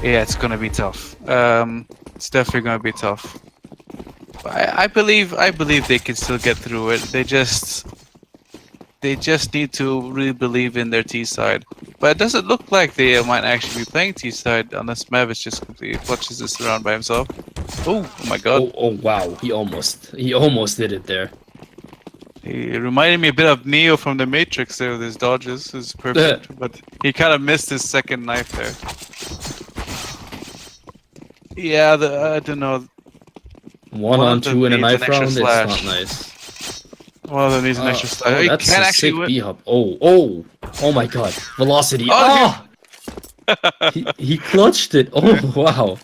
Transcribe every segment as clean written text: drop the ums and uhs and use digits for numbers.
Yeah, it's gonna be tough. It's definitely gonna be tough. I believe they can still get through it. They just need to really believe in their T side. But it doesn't look like they might actually be playing T side unless Mavis just completely clutches this around by himself. Oh my god. Oh wow, he almost did it there. He reminded me a bit of Neo from the Matrix there with his dodges. It's perfect. But he kind of missed his second knife there. Yeah, I don't know. One on two in a knife round, it's slash. not nice. One of them needs an extra slash. He that's can't a actually sick win. B-hop. Oh my god. Velocity. Oh, he clutched it. Oh, wow.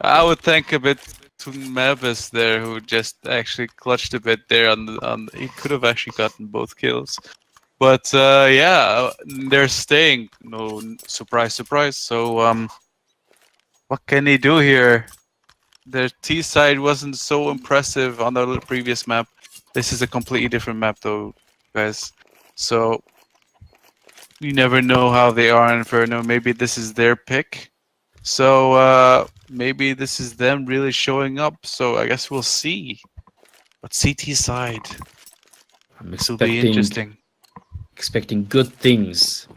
I would thank a bit to Mavis there, who just actually clutched a bit there on. He could have actually gotten both kills, but yeah, they're staying. No surprise, surprise. So what can they do here? Their T side wasn't so impressive on the previous map. This is a completely different map, though, guys. So you never know how they are in Inferno. Maybe this is their pick. So maybe this is them really showing up. So I guess we'll see. But CT side, this will be interesting. Expecting good things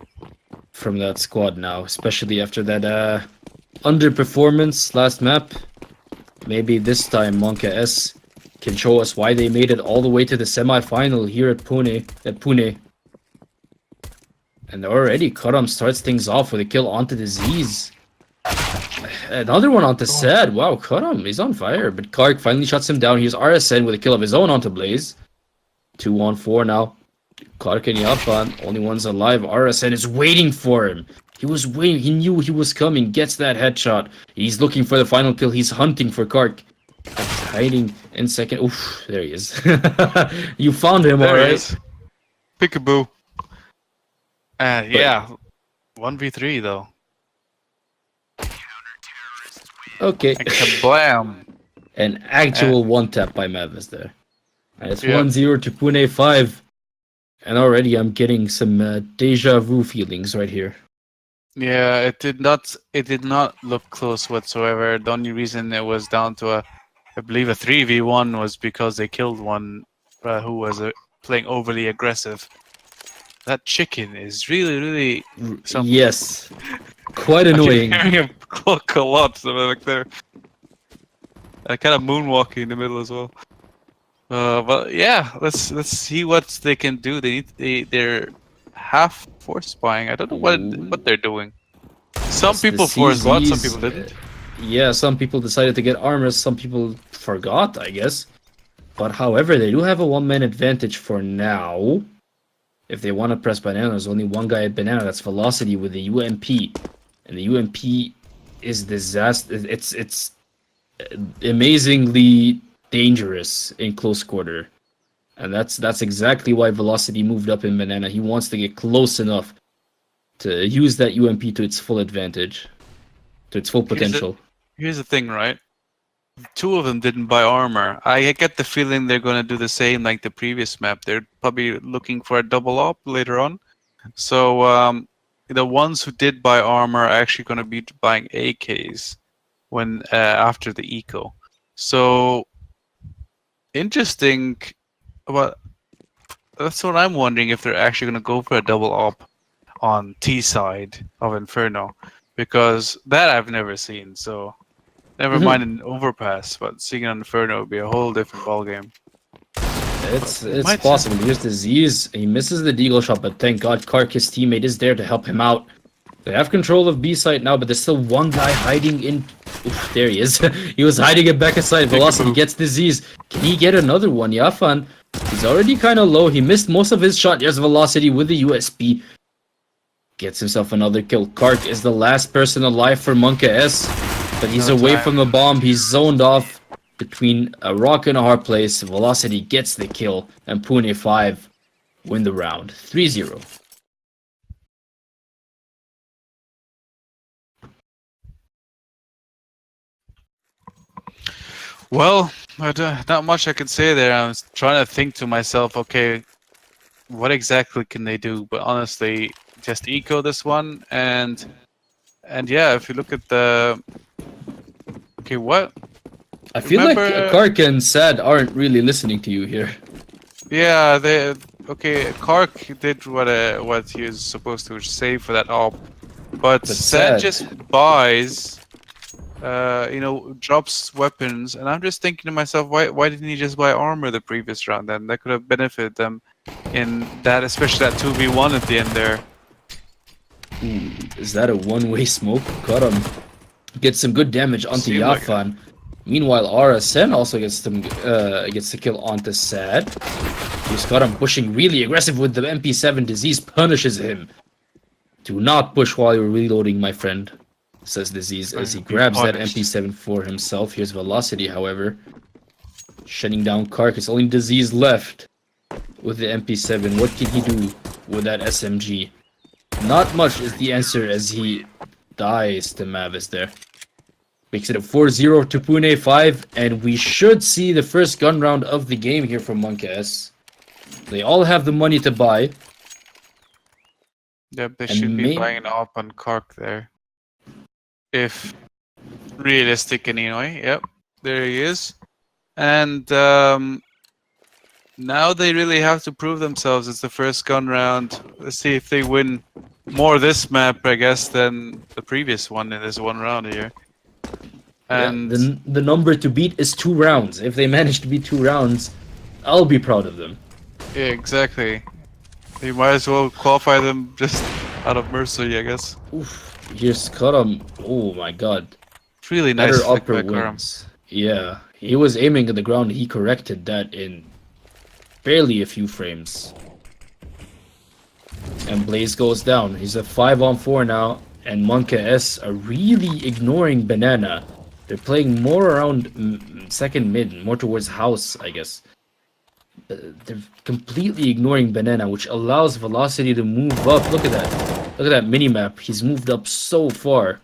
from that squad now, especially after that underperformance last map. Maybe this time Monkas can show us why they made it all the way to the semi-final here at Pune. And already Karam starts things off with a kill onto Disease. Another one onto Sad. Wow, Karam, he's on fire. But Clark finally shuts him down. Here's RSN with a kill of his own onto Blaze. 2-on-4 now. Clark and Yafan, only ones alive. RSN is waiting for him. He was waiting. He knew he was coming. Gets that headshot. He's looking for the final kill. He's hunting for Clark. He's hiding in second. Oof, there he is. You found him, alright. Peekaboo. Yeah, 1v3 though. Okay. Kablam. An actual one tap by Mavis there. And it's 1-0 to Pune 5. And already I'm getting some deja vu feelings right here. Yeah, it did not look close whatsoever. The only reason it was down to I believe a 3v1 was because they killed one who was playing overly aggressive. That chicken is really something. Yes. Quite annoying. I'm hearing him cluck a lot, so like they're kind of moonwalking in the middle as well. But yeah, let's see what they can do. They're half force spying. I don't know what they're doing. Some people force bought, some people didn't. Yeah, some people decided to get armors, some people forgot, I guess. But however, they do have a one-man advantage for now. If they want to press banana, there's only one guy at banana. That's Velocity with the UMP, and the UMP is disaster. It's amazingly dangerous in close quarter, and that's exactly why Velocity moved up in banana. He wants to get close enough to use that UMP to its full advantage, to its full potential. Here's the thing, right? Two of them didn't buy armor. I get the feeling they're going to do the same like the previous map. They're probably looking for a double op later on. So the ones who did buy armor are actually going to be buying AKs when after the eco. So interesting. But that's what I'm wondering, if they're actually going to go for a double op on T side of Inferno, because that I've never seen. So never mind an overpass, but seeing an Inferno would be a whole different ballgame. It's possible. Here's Disease. He misses the deagle shot, but thank God Kark, his teammate, is there to help him out. They have control of B site now, but there's still one guy hiding in. Oof, there he is. He was hiding at back side. Velocity gets Disease. Can he get another one? Yafan, he's already kind of low. He missed most of his shot. There's Velocity with the USP. Gets himself another kill. Kark is the last person alive for Monka S, but he's away from the bomb. He's zoned off between a rock and a hard place. Velocity gets the kill, and Pune 5 win the round. 3-0. Well, not much I can say there. I was trying to think to myself, okay, what exactly can they do? But honestly, just eco this one and And yeah, if you look at the... Okay, what? I feel like Remember... Kark and Sad aren't really listening to you here. Yeah, they... Okay, Kark did what he was supposed to save for that op. But Sad Sad, just buys... you know, drops weapons, and I'm just thinking to myself, why didn't he just buy armor the previous round then? That could have benefited them in that, especially that 2v1 at the end there. ooh, is that a one-way smoke? Got him. Gets some good damage onto Seemed like Yafan. Meanwhile, RSN also gets the kill onto Sad. He's got him pushing really aggressive with the MP7. Disease punishes him. Do not push while you're reloading, my friend, says Disease as he grabs that MP7 for himself. Here's Velocity, however, shutting down Kark. It's only Disease left with the MP7. What can he do with that SMG? Not much is the answer as he dies to Mavis there. Makes it a 4-0 to Pune 5, and we should see the first gun round of the game here from Monkas. They all have the money to buy. Yep, they should be buying an op on Kark there. If realistic anyway. Yep, there he is. And now they really have to prove themselves. It's the first gun round. Let's see if they win more this map, I guess, than the previous one in this one round here. And yeah, the number to beat is 2 rounds. If they manage to beat 2 rounds, I'll be proud of them. yeah, exactly. You might as well qualify them just out of mercy, I guess. Oof, here's Karam. Oh my god. It's really nice Better upper wins. Yeah, he was aiming at the ground. He corrected that in barely a few frames. And Blaze goes down. He's a 5-on-4 now. And Monka S are really ignoring Banana. They're playing more around second mid, more towards house, I guess. They're completely ignoring Banana, which allows Velocity to move up. Look at that. Look at that minimap. He's moved up so far.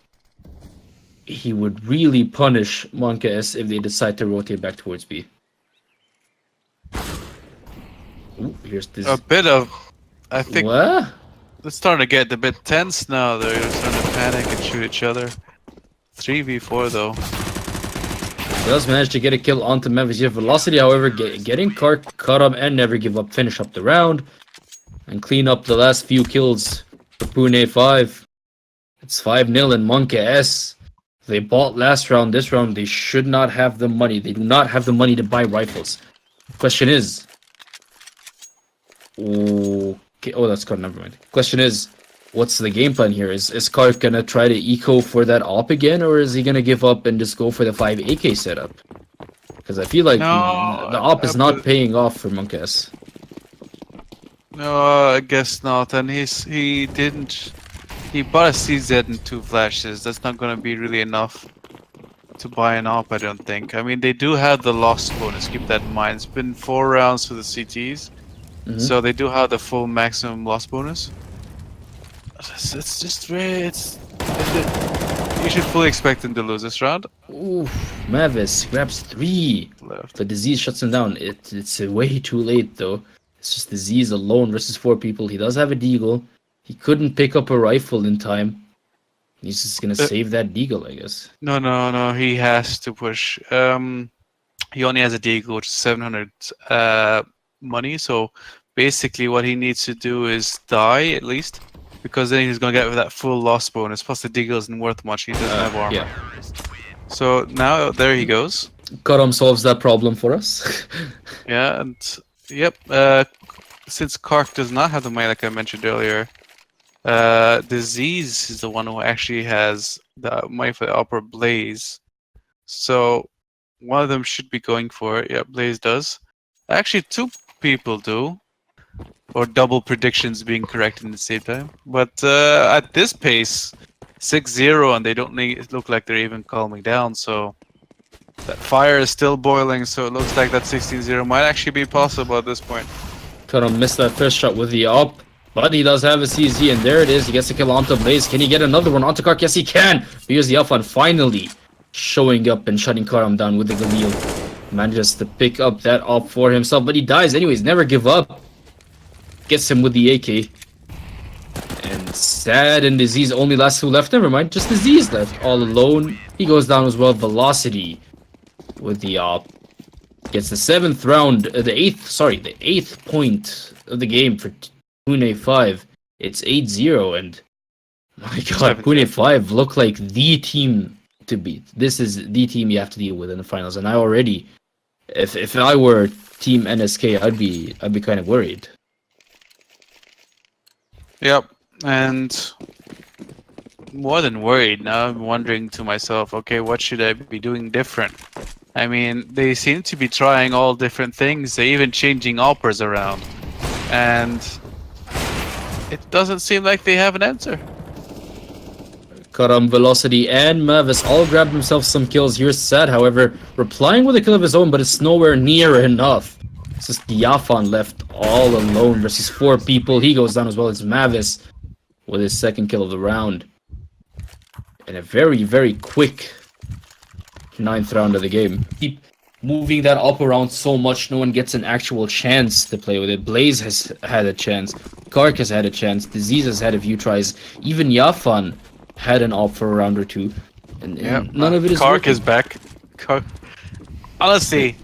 He would really punish Monka S if they decide to rotate back towards B. Ooh, here's this. A bit of... I think... What? It's starting to get a bit tense now. They're starting to panic and shoot each other. 3v4 though. Does manage to get a kill onto Memphis here. Velocity, however, getting Kark, cut up, and never give up. Finish up the round and clean up the last few kills for Pune 5. It's 5-0 and Monka S. They bought last round. This round, they should not have the money. They do not have the money to buy rifles. Question is... Okay, oh, that's cut. Never mind. Question is, what's the game plan here? Is Kark gonna try to eco for that op again, or is he gonna give up and just go for the 5 AK setup? Because I feel like the op is not paying off for Monkas. No, I guess not. And he bought a CZ and 2 flashes. That's not gonna be really enough to buy an op, I don't think. I mean, they do have the loss bonus. Keep that in mind. It's been 4 rounds for the CTs. So they do have the full maximum loss bonus. It's just really, you should fully expect them to lose this round. Ooh, Mavis grabs 3. Left. The Disease shuts him down. It's way too late though. It's just Disease alone versus 4 people. He does have a deagle. He couldn't pick up a rifle in time. He's just gonna save that deagle, I guess. No. He has to push. He only has a deagle, which is 700 money. So basically, what he needs to do is die at least, because then he's gonna get that full loss bonus. Plus, the deagle isn't worth much. He doesn't have armor. Yeah. So now there he goes. Karam solves that problem for us. Yeah, and yep. Since Kark does not have the money, like I mentioned earlier, Disease is the one who actually has the money for the upper Blaze. So one of them should be going for it. Yeah, Blaze does. Actually, 2 people do, or double predictions being correct in the same time. But at this pace, 6-0, and they don't look like they're even calming down. So that fire is still boiling. So it looks like that 16-0 might actually be possible at this point. Karam missed that first shot with the op, but he does have a CZ, and there it is. He gets a kill onto Blaze. Can he get another one onto Kark? Yes, he can. Here's the Alpha, finally showing up and shutting Karam down with the Galil. Manages to pick up that op for himself, but he dies anyways. Never give up. Gets him with the AK. And Sad and Disease only last two left. Never mind, just Disease left all alone. He goes down as well. Velocity with the gets the seventh round, the eighth point of the game for Pune 5. It's 8-0, and my God, Pune 5 look like the team to beat. This is the team you have to deal with in the finals, and I already, if I were Team NSK, I'd be kind of worried. Yep, and more than worried. Now I'm wondering to myself, okay, what should I be doing different? I mean, they seem to be trying all different things. They're even changing operas around, and it doesn't seem like they have an answer. Karam, Velocity, and Mavis all grabbed themselves some kills. Here's Sad, however, replying with a kill of his own, but it's nowhere near enough. It's just Yafan left all alone versus 4 people. He goes down as well as Mavis with his second kill of the round. And a very, very quick 9th round of the game. Keep moving that up around so much, no one gets an actual chance to play with it. Blaze has had a chance. Kark has had a chance. Disease has had a few tries. Even Yafan had an op for a round or two. And none of it is Kark working. is back. Honestly,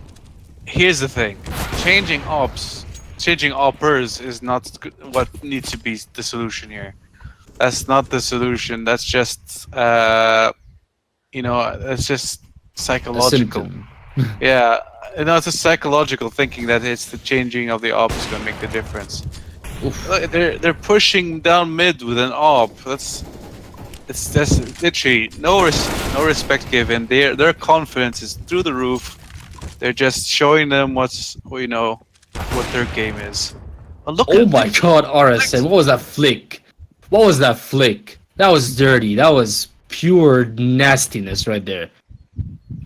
here's the thing. Changing oppers is not what needs to be the solution here. That's not the solution. That's just, that's just psychological. Yeah, it's a psychological thinking that it's the changing of the op is going to make the difference. Oof. They're pushing down mid with an op. That's literally no respect given. Their confidence is through the roof. They're just showing them what their game is. Look oh my God, RSN! What was that flick? What was that flick? That was dirty. That was pure nastiness right there.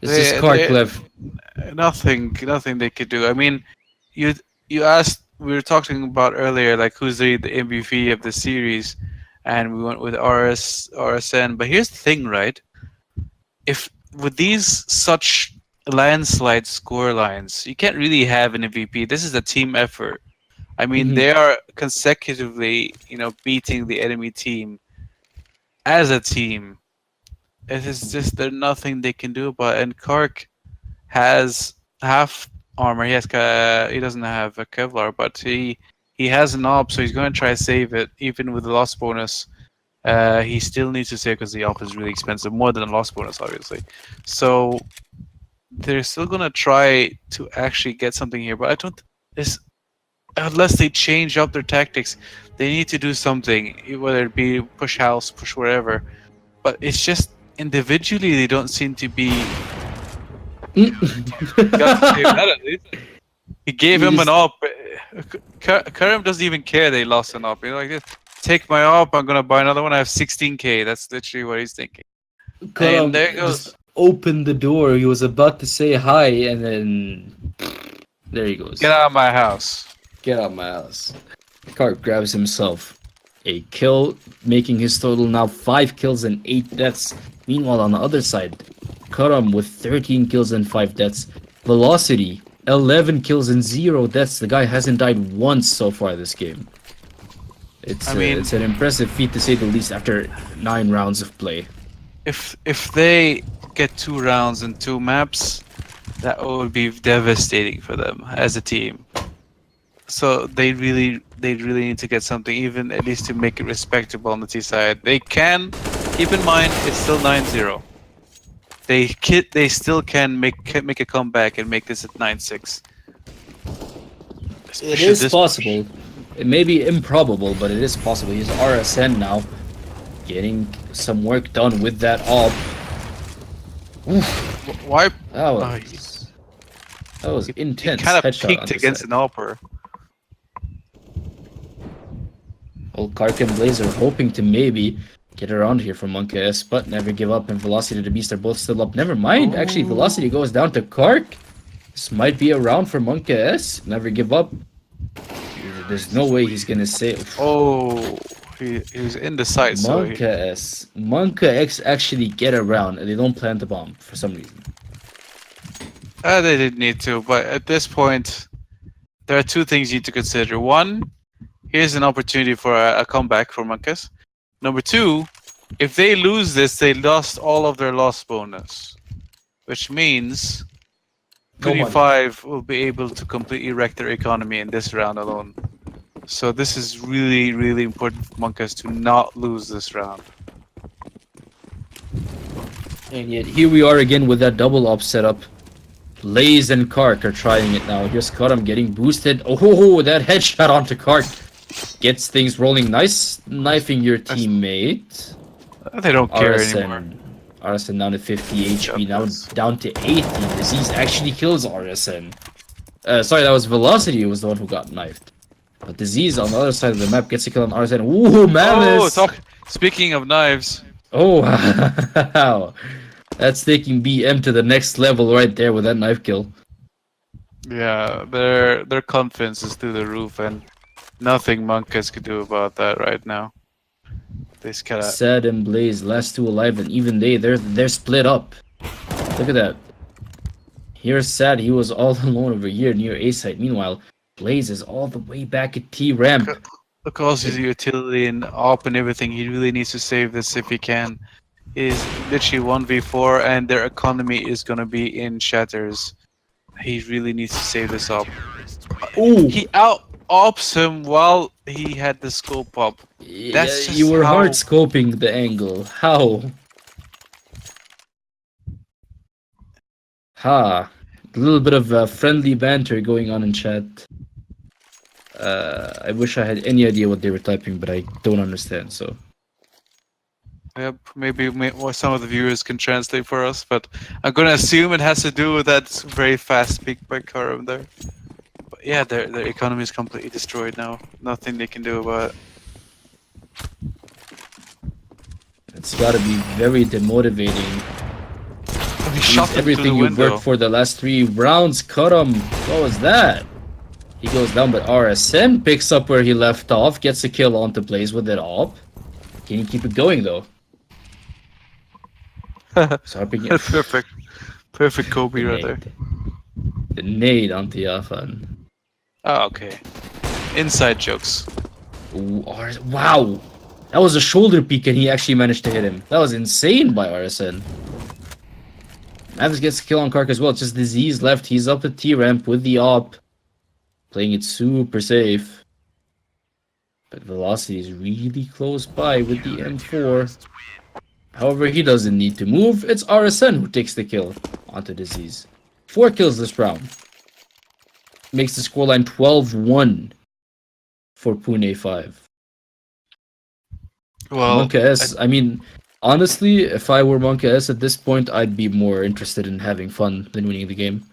It's just Kark left. Nothing they could do. I mean, you asked. We were talking about earlier, like who's the MVP of the series, and we went with RSN. But here's the thing, right? If with these such landslide score lines, you can't really have an MVP. This is a team effort. I mean, they are consecutively, beating the enemy team as a team. It is just there's nothing they can do about it. And Kark has half armor. He doesn't have a Kevlar, but he has an op, so he's going to try to save it, even with the loss bonus. He still needs to save because the op is really expensive, more than a loss bonus, obviously. So they're still going to try to actually get something here, but I don't. Unless they change up their tactics, they need to do something, whether it be push house, push wherever. But it's just individually they don't seem to be. He gave him an op. Karim doesn't even care they lost an op. Like this, take my op. I'm gonna buy another one. I have 16k. That's literally what he's thinking. And there goes. Just opened the door. He was about to say hi, and then there he goes. Get out of my house. Get out of my house. Kark grabs himself a kill, making his total now 5 kills and 8 deaths. Meanwhile, on the other side, Karam with 13 kills and 5 deaths. Velocity, 11 kills and 0 deaths. The guy hasn't died once so far this game. It's an impressive feat to say the least after 9 rounds of play. If they get 2 rounds and 2 maps, that would be devastating for them as a team. So they really need to get something, even at least to make it respectable on the T side. They can keep in mind it's still 9-0. They still can make a comeback and make this at 9-6. It is possible. It may be improbable, but it is possible. He's RSN now, getting some work done with that op. Why? That was intense. He kind of peeked against an opper. Well, Kark and Blaze are hoping to maybe get around here from Monkas, but never give up, and Velocity to Beast are both still up. Never mind, actually, Velocity goes down to Kark. This might be a round for Monkas. Never give up. There's no way he's gonna save. Oh, he was in the site. Monka X actually get around, and they don't plant the bomb for some reason. They didn't need to, but at this point, there are 2 things you need to consider. One, here's an opportunity for a comeback for Monkas. Number two, if they lose this, they lost all of their loss bonus, which means No Pune money. 5 will be able to completely wreck their economy in this round alone. So this is really, really important for Monkas to not lose this round. And yet here we are again with that double op setup. Blaze and Kark are trying it now. Here's Karam getting boosted. Oh, that headshot onto Kark gets things rolling. Nice knifing your teammate. They don't care anymore. RSN down to 50 HP, now down to 80. Disease actually kills RSN. Sorry, that was Velocity who was the one who got knifed. But Disease on the other side of the map gets a kill on RSN. Ooh, Malice! Speaking of knives. Oh, wow. That's taking BM to the next level right there with that knife kill. Yeah, their confidence is through the roof, and nothing Monkas could do about that right now. They Sad and Blaze, last two alive, and even they're split up. Look at that. Here's Sad, he was all alone over here near A site. Meanwhile, Blaze is all the way back at T ramp. Because his utility and op and everything, he really needs to save this if he can. Is literally 1v4 and their economy is gonna be in shatters. He really needs to save this up. Ooh. He out-ops him while he had the scope up. That's just you were how... hard scoping the angle. How? Ha. A little bit of friendly banter going on in chat. I wish I had any idea what they were typing, but I don't understand, so... Yep, maybe some of the viewers can translate for us, but I'm gonna assume it has to do with that very fast peak by Karam there. But yeah, their economy is completely destroyed now. Nothing they can do about it. It's gotta be very demotivating. He shot everything you've worked for the last 3 rounds. Cut him. What was that? He goes down, but RSN picks up where he left off, gets a kill onto Blaze with it op. Can you keep it going though? Perfect. Perfect Kobe right there. The nade onto Yafan. Oh, okay. Inside jokes. Ooh, wow! That was a shoulder peek and he actually managed to hit him. That was insane by RSN. Mavis gets a kill on Kark as well. It's just Disease left. He's up at T-ramp with the op. Playing it super safe. But Velocity is really close by with the M4. However, he doesn't need to move. It's RSN who takes the kill onto Disease. 4 kills this round. Makes the scoreline 12-1 for Pune 5. Well, Monkas, I mean, honestly, if I were Monkas at this point, I'd be more interested in having fun than winning the game.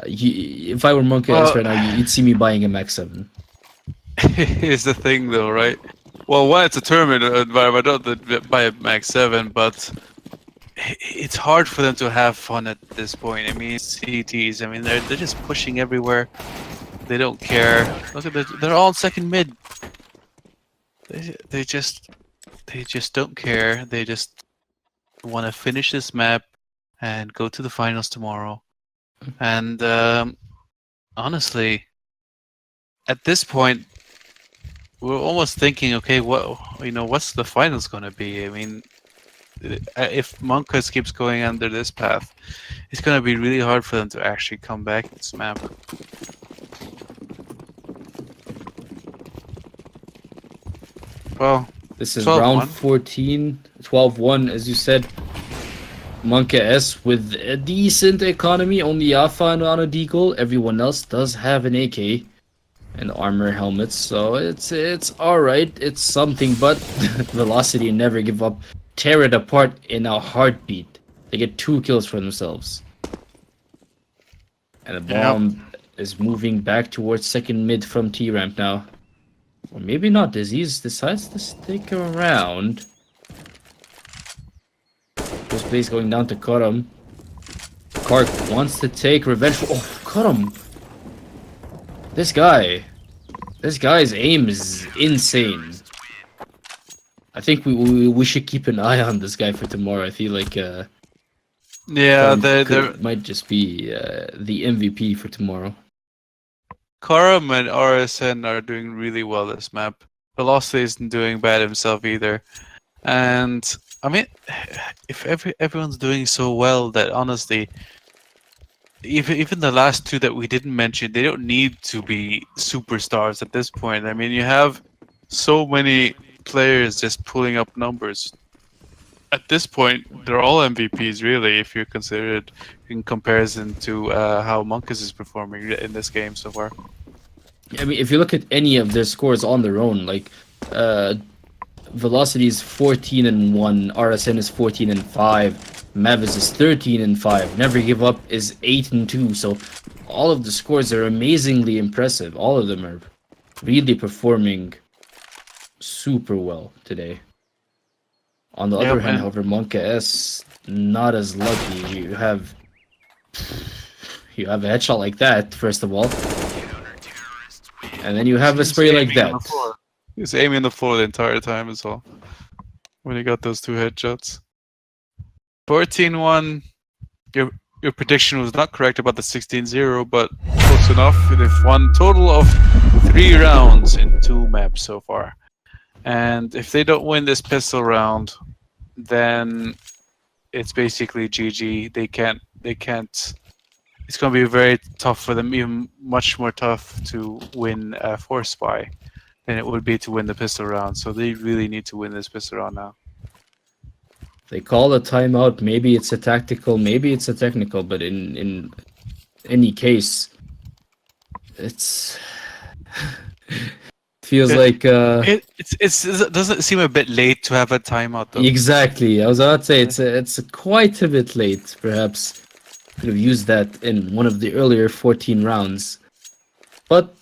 If I were Monkas right now, you'd see me buying a Max 7. Here's the thing though, right? Well, one, it's a tournament environment, not by a Max 7, but it's hard for them to have fun at this point. I mean, CTs, I mean, they're just pushing everywhere. They don't care. Look at they're all in second mid. They just don't care. They just want to finish this map and go to the finals tomorrow. And honestly, at this point, we're almost thinking, okay, what's the finals gonna be? I mean, if Monkas keeps going under this path, it's gonna be really hard for them to actually come back this map. Well, this is round 14, 12-1, as you said. Monkas with a decent economy, only Yafan on a deagle. Everyone else does have an AK and armor helmets, so it's alright. It's something, but Velocity never give up. Tear it apart in a heartbeat. They get 2 kills for themselves. And the bomb is moving back towards second mid from T-ramp now. Or maybe not. Disease decides to stick around. This Blaze going down to Karam. Kark wants to take revenge. Oh, Karam! This guy's aim is insane. I think we should keep an eye on this guy for tomorrow. I feel like yeah, there might just be the MVP for tomorrow. Karam and RSN are doing really well this map. Velocity isn't doing bad himself either. And I mean, if everyone's doing so well that honestly, even the last two that we didn't mention, they don't need to be superstars at this point. I mean, you have so many players just pulling up numbers. At this point, they're all MVPs, really, if you consider it in comparison to how Monkas is performing in this game so far. I mean, if you look at any of their scores on their own, like Velocity is 14-1, RSN is 14-5, Mavis is 13-5, Never Give Up is 8-2. So all of the scores are amazingly impressive. All of them are really performing super well today. On the other hand, however, Monkas not as lucky. You have a headshot like that, first of all. And then you have a spray like that. He was aiming on the floor the entire time as well. When he got those two headshots. 14-1. Your prediction was not correct about the 16-0, but close enough. They've won total of 3 rounds in 2 maps so far. And if they don't win this pistol round, then it's basically GG. They can't. It's going to be very tough for them, even much more tough to win Force Spy than it would be to win the pistol round. So they really need to win this pistol round now. They call a timeout. Maybe it's a tactical, maybe it's a technical, but in any case, it's feels like it doesn't seem a bit late to have a timeout though. Exactly. I was about to say it's quite a bit late. Perhaps could have used that in one of the earlier 14 rounds, but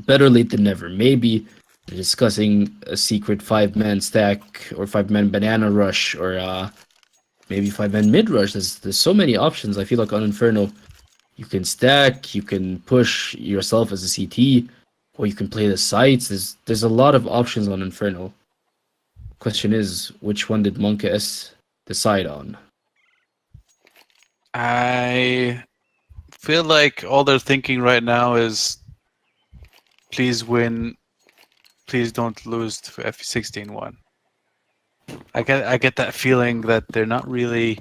better late than never. Maybe discussing a secret 5-man stack or 5-man banana rush or maybe 5-man mid rush. There's so many options. I feel like on Inferno, you can stack, you can push yourself as a CT, or you can play the sites. There's a lot of options on Inferno. Question is, which one did Monkas decide on? I feel like all they're thinking right now is, please win, please don't lose to F16-1. I get that feeling that they're not really,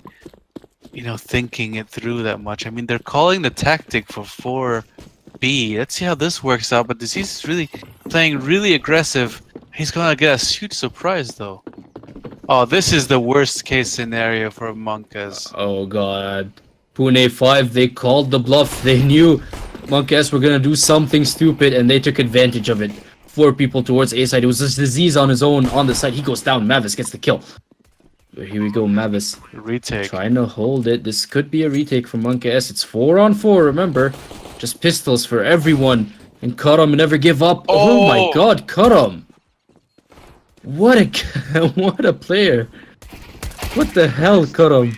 thinking it through that much. I mean, they're calling the tactic for 4B. Let's see how this works out. But Disease is really playing really aggressive. He's gonna get a huge surprise though. Oh, this is the worst case scenario for Monkas. Oh god. Pune 5, they called the bluff. They knew Monkas were gonna do something stupid and they took advantage of it. 4 people towards A side. It was just Disease on his own on the side. He goes down. Mavis gets the kill. Here we go, Mavis. Retake. Trying to hold it. This could be a retake from Monkas. It's 4-on-4, remember. Just pistols for everyone. And cut him and never give up. Oh my god, cut him. What a player. What the hell, cut him.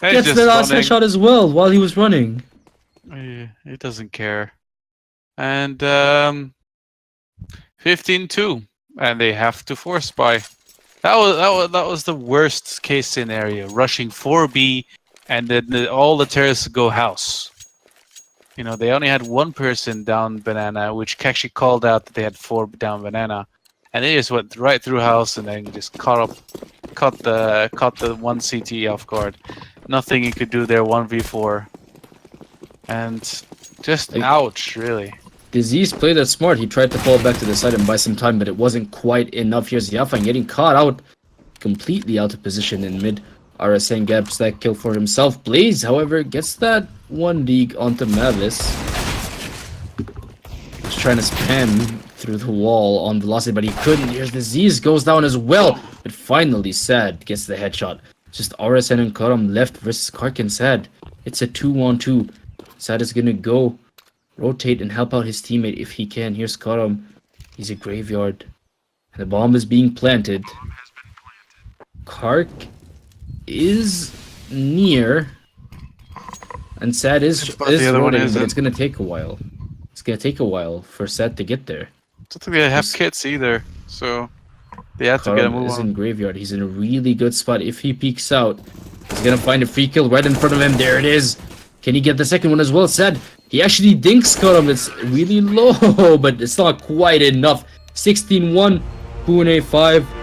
Gets the last headshot as well while he was running. He doesn't care. And 15-2, and they have to force spy. That was the worst case scenario. Rushing 4B, and then all the terrorists go house. They only had 1 person down banana, which actually called out that they had 4 down banana, and they just went right through house and then just caught the 1 CT off guard. Nothing he could do there. 1v4, and just ouch, really. Disease played that smart. He tried to fall back to the side and buy some time, but it wasn't quite enough. Here's Yafan getting caught out, completely out of position in mid. RSN gets that kill for himself. Blaze, however, gets that 1 league onto Mavis. He's trying to spam through the wall on Velocity, but he couldn't. Here's Disease, goes down as well. But finally, Sad gets the headshot. Just RSN and Karam left versus Kark and Sad. It's a 2-on-2. Sad is gonna go rotate and help out his teammate if he can. Here's Karam. He's a graveyard. The bomb is being planted. Kark is near. And Sad is rotating, but it's going to take a while. It's going to take a while for Sad to get there. I don't think they have kits either, so they have to get a move on. He's in graveyard. He's in a really good spot. If he peeks out, he's going to find a free kill right in front of him. There it is. Can he get the second one as well? Sad. He actually dinks Karam. It's really low, but it's not quite enough. 16-1, Pune 5.